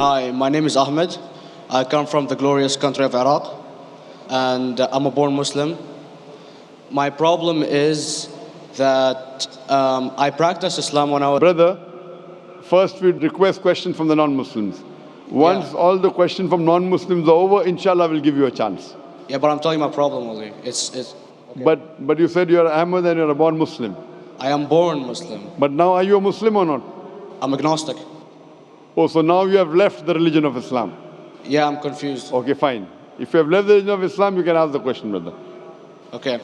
Hi, my name is Ahmed. I come from the glorious country of Iraq, and I'm a born Muslim. My problem is that I practiced Islam when I was... Brother, first we request questions from the non-Muslims. Once all the questions from non-Muslims are over, inshallah, we'll give you a chance. Yeah, but I'm telling you my problem only. Okay. But you said you're Ahmed and you're a born Muslim. I am born Muslim. But now are you a Muslim or not? I'm agnostic. Oh, so now you have left the religion of Islam. Yeah, I'm confused. Okay, fine. If you have left the religion of Islam, you can ask the question, brother. Okay.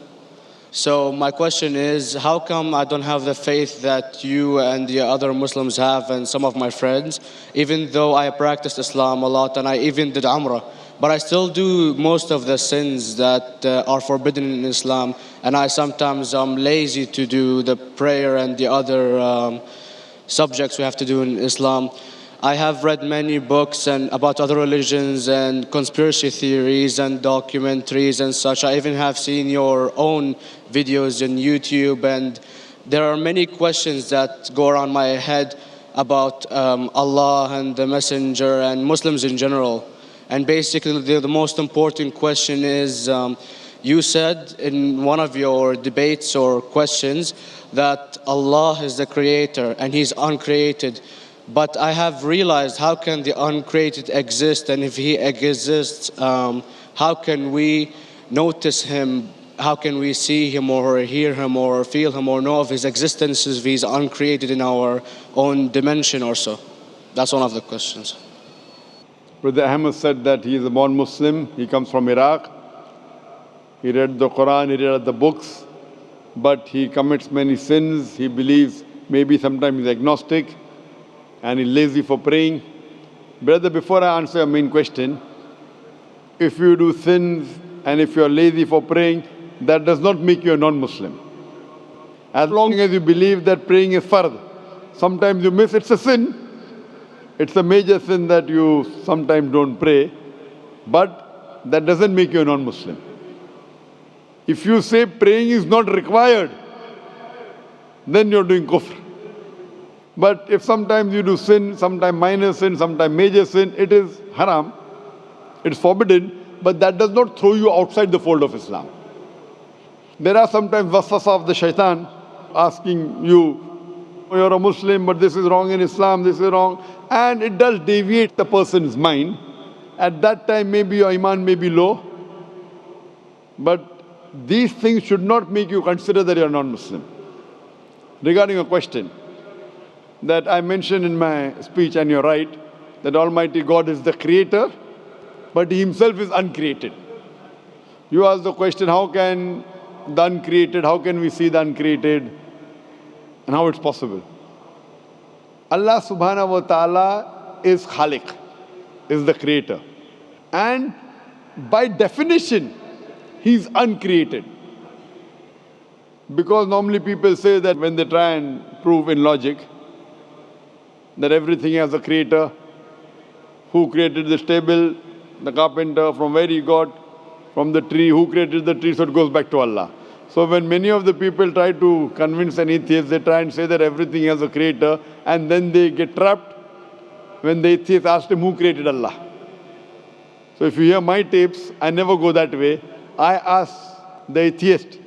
So my question is, how come I don't have the faith that you and the other Muslims have and some of my friends, even though I practiced Islam a lot and I even did Umrah, but I still do most of the sins that are forbidden in Islam, and I sometimes am lazy to do the prayer and the other subjects we have to do in Islam. I have read many books and about other religions and conspiracy theories and documentaries and such. I even have seen your own videos on YouTube, and there are many questions that go around my head about Allah and the Messenger and Muslims in general. And basically the most important question is, you said in one of your debates or questions that Allah is the creator and He's uncreated. But I have realized, how can the uncreated exist? And if He exists, how can we notice Him? How can we see Him or hear Him or feel Him or know of His existence if He's uncreated in our own dimension or so? That's one of the questions. Brother Ahmed said that he is a born Muslim. He comes from Iraq. He read the Quran, he read the books, but he commits many sins. He believes maybe sometimes he's agnostic and he's lazy for praying. Brother, before I answer your main question, if you do sins and if you're lazy for praying, that does not make you a non-Muslim. As long as you believe that praying is fard, sometimes you miss, it's a sin. It's a major sin that you sometimes don't pray, but that doesn't make you a non-Muslim. If you say praying is not required, then you're doing kufr. But if sometimes you do sin, sometimes minor sin, sometimes major sin, it is haram, it's forbidden, but that does not throw you outside the fold of Islam. There are sometimes waswasa of the shaitan asking you, you're a Muslim, but this is wrong in Islam, this is wrong. And it does deviate the person's mind. At that time, maybe your iman may be low. But these things should not make you consider that you're non-Muslim. Regarding a question that I mentioned in my speech, and you're right, that Almighty God is the creator, but He Himself is uncreated. You ask the question, how can the uncreated, how can we see the uncreated? And how it's possible. Allah subhanahu wa ta'ala is Khaliq, is the creator. And by definition, He's uncreated. Because normally people say that when they try and prove in logic that everything has a creator, who created this table, the carpenter, from where he got, from the tree, who created the tree, so it goes back to Allah. So when many of the people try to convince an atheist, they try and say that everything has a creator, and then they get trapped when the atheist asks him who created Allah. So if you hear my tapes, I never go that way. I ask the atheist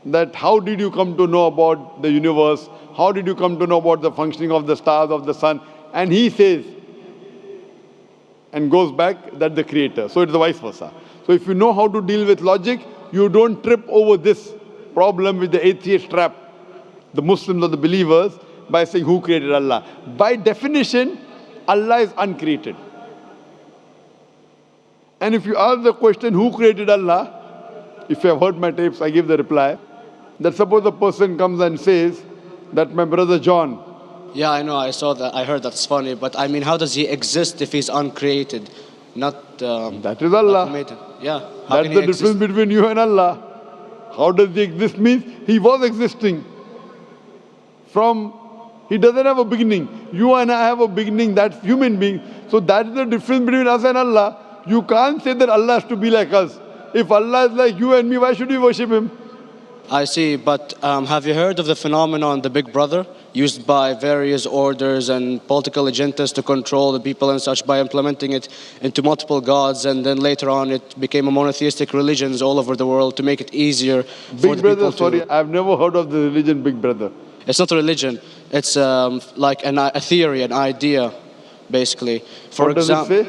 that how did you come to know about the universe? How did you come to know about the functioning of the stars, of the sun? And he says, and goes back, that the creator. So it's the vice versa. So if you know how to deal with logic, you don't trip over this problem with the atheist trap, the Muslims or the believers, by saying who created Allah. By definition, Allah is uncreated. And if you ask the question, who created Allah? If you have heard my tapes, I give the reply. That suppose a person comes and says that my brother John. Yeah, I know, I saw that, I heard that's funny, but I mean, how does he exist if he's uncreated? Not that is Allah. Yeah. That's the difference between you and Allah. How does he exist means he was existing. He doesn't have a beginning. You and I have a beginning, that's human being. So that is the difference between us and Allah. You can't say that Allah has to be like us. If Allah is like you and me, why should we worship Him? I see, but have you heard of the phenomenon, the Big Brother, used by various orders and political agendas to control the people and such by implementing it into multiple gods, and then later on it became a monotheistic religions all over the world to make it easier for Big the Brother, people to... sorry, I've never heard of the religion Big Brother. It's not a religion, it's like a theory, an idea, basically. For What does it say?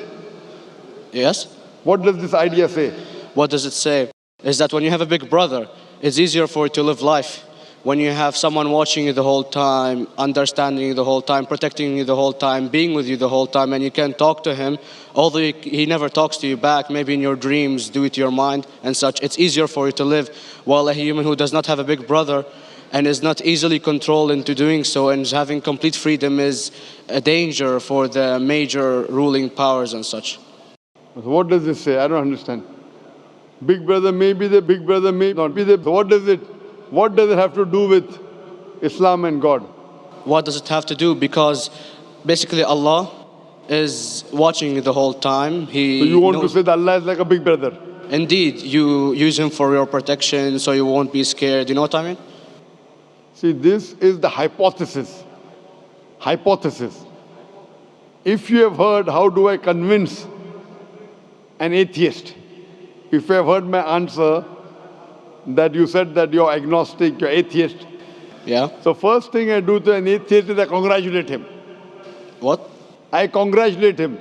Yes? What does this idea say? What does it say? Is that when you have a big brother, it's easier for you to live life. When you have someone watching you the whole time, understanding you the whole time, protecting you the whole time, being with you the whole time, and you can talk to him, although he never talks to you back, maybe in your dreams, due to your mind and such, it's easier for you to live. While a human who does not have a big brother and is not easily controlled into doing so and is having complete freedom is a danger for the major ruling powers and such. So what does this say? I don't understand. Big Brother may be the Big Brother, may not be the... So what does it have to do with Islam and God? What does it have to do? Because basically Allah is watching you the whole time. So you want to say that Allah is like a Big Brother? Indeed, you use him for your protection so you won't be scared. You know what I mean? See, this is the hypothesis. Hypothesis. If you have heard, how do I convince an atheist? If you have heard my answer, that you said that you're agnostic, you're atheist. Yeah. So first thing I do to an atheist is I congratulate him. What? I congratulate him.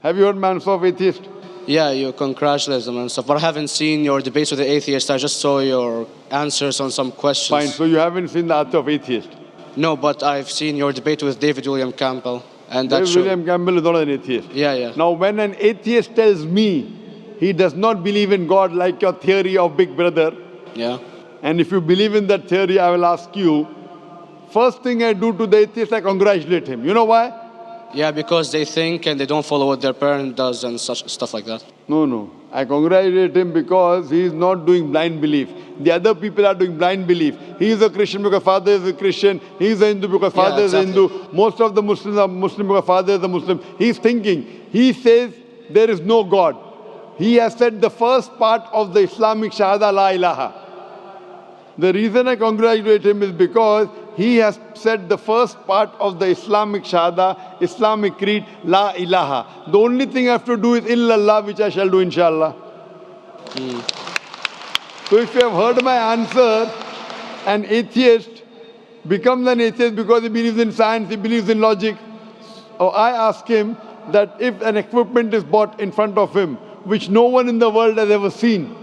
Have you heard my answer of atheist? Yeah, you congratulate them and stuff. But I haven't seen your debates with the atheist. I just saw your answers on some questions. Fine, so you haven't seen the answer of atheist. No, but I've seen your debate with David William Campbell. And that William Campbell is not an atheist. Yeah, yeah. Now when an atheist tells me he does not believe in God like your theory of Big Brother, Yeah. and if you believe in that theory, I will ask you, first thing I do to the atheist, I congratulate him. You know why? Yeah, because they think and they don't follow what their parent does and such stuff like that. No. I congratulate him because he is not doing blind belief. The other people are doing blind belief. He is a Christian because father is a Christian. He is a Hindu because father is a Hindu. Most of the Muslims are Muslim because father is a Muslim. He is thinking. He says there is no God. He has said the first part of the Islamic Shahada, La ilaha. The reason I congratulate him is because he has said the first part of the Islamic Shahada, Islamic Creed, La ilaha. The only thing I have to do is illallah, which I shall do inshallah. So if you have heard my answer, an atheist becomes an atheist because he believes in science, he believes in logic. Or I ask him that if an equipment is bought in front of him, which no one in the world has ever seen,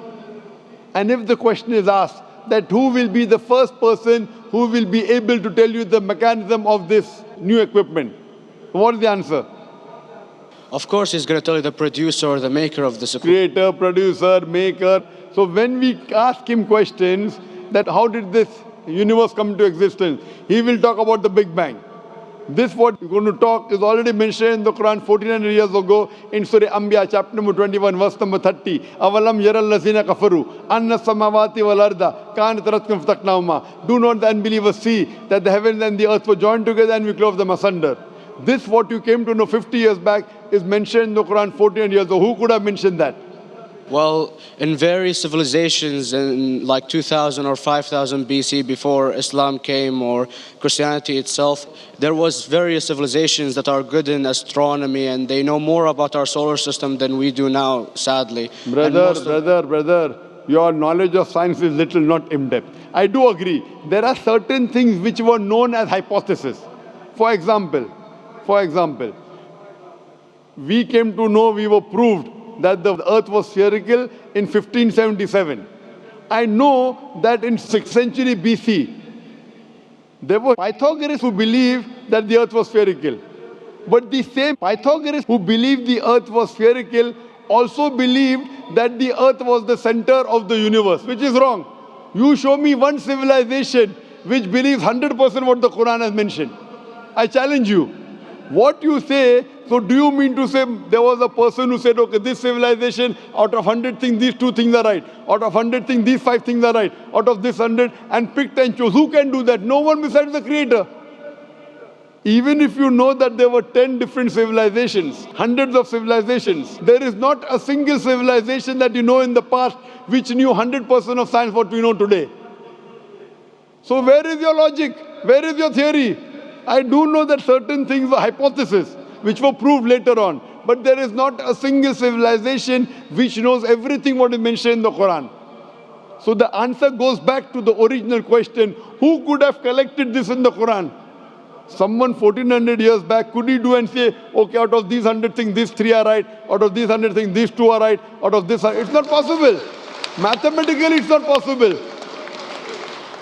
and if the question is asked, that who will be the first person who will be able to tell you the mechanism of this new equipment? What is the answer? Of course, he's going to tell you the producer or the maker of this equipment. Creator, producer, maker. So when we ask him questions that how did this universe come into existence, he will talk about the Big Bang. This what we're going to talk is already mentioned in the Quran 1400 years ago in Surah Anbiya chapter number 21 verse number 30. Avalam yaral lazina kafaru anna samawati wal arda kanat ratkum fataknahuma. Do not the unbelievers see that the heavens and the earth were joined together and we clove them asunder. This what you came to know 50 years back is mentioned in the Quran 1400 years ago. Who could have mentioned that? Well, in various civilizations in like 2000 or 5000 BC before Islam came or Christianity itself, there was various civilizations that are good in astronomy and they know more about our solar system than we do now, sadly. Brother, your knowledge of science is little, not in-depth. I do agree. There are certain things which were known as hypotheses. For example, we came to know, we were proved that the earth was spherical in 1577. I know that in 6th century BC, there were Pythagoreans who believed that the earth was spherical. But the same Pythagoreans who believed the earth was spherical also believed that the earth was the center of the universe, which is wrong. You show me one civilization which believes 100% what the Quran has mentioned. I challenge you. What you say, so do you mean to say there was a person who said, okay, this civilization, out of 100 things, these 2 things are right. Out of 100 things, these 5 things are right. Out of this 100, and picked and chose. Who can do that? No one besides the Creator. Even if you know that there were 10 different civilizations, hundreds of civilizations, there is not a single civilization that you know in the past which knew 100% of science what we know today. So where is your logic? Where is your theory? I do know that certain things were hypotheses which were proved later on, but there is not a single civilization which knows everything what is mentioned in the Quran. So the answer goes back to the original question, who could have collected this in the Quran? Someone 1400 years back, could he do and say, okay, out of these 100 things, these 3 are right, out of these 100 things, these 2 are right, out of this are... It's not possible. Mathematically, it's not possible.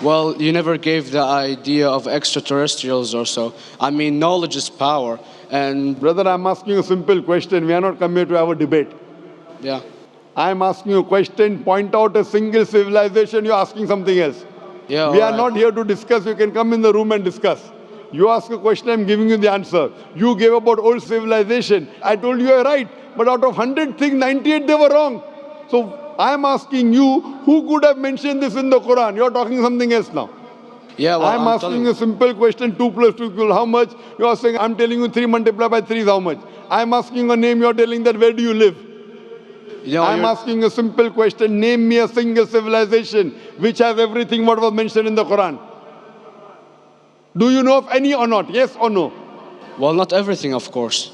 Well, you never gave the idea of extraterrestrials or so. I mean, knowledge is power. And Brother, I'm asking you a simple question. We are not come here to have a debate. yeah. I'm asking you a question. Point out a single civilization. You're asking something else. Yeah, We all are right. not here to discuss. You can come in the room and discuss. You ask a question, I'm giving you the answer. You gave about old civilization. I told you you're right. But out of 100 things, 98 they were wrong. So I'm asking you, who could have mentioned this in the Quran? You're talking something else now. Yeah, well, I'm asking a simple question, 2 plus 2 equals how much? You are saying, I'm telling you 3 multiplied by 3 is how much? I'm asking a name, you're telling that where do you live? I'm asking a simple question, name me a single civilization which has everything what was mentioned in the Quran. Do you know of any or not? Yes or no? Well, not everything, of course.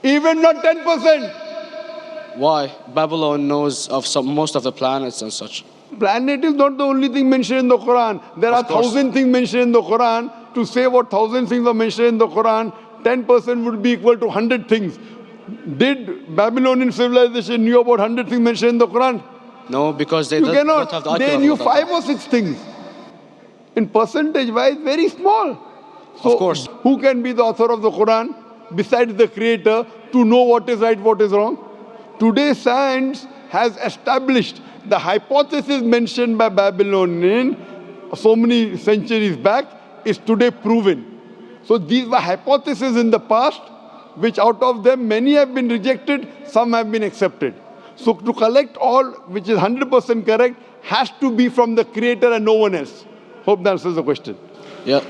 Even not 10%. Why? Babylon knows of most of the planets and such. Planet is not the only thing mentioned in the Quran. There are 1,000 things mentioned in the Quran. To say what 1,000 things are mentioned in the Quran, 10% would be equal to 100 things. Did Babylonian civilization knew about 100 things mentioned in the Quran? No, because they You don't cannot. have the They IQ knew of that. 5 or 6 things. In percentage wise, very small. So Of course. who can be the author of the Quran besides the creator to know what is right, what is wrong? Today science has established the hypothesis mentioned by Babylonian so many centuries back is today proven. So these were hypotheses in the past, which out of them many have been rejected, some have been accepted. So to collect all which is 100% correct has to be from the creator and no one else. Hope that answers the question. Yeah.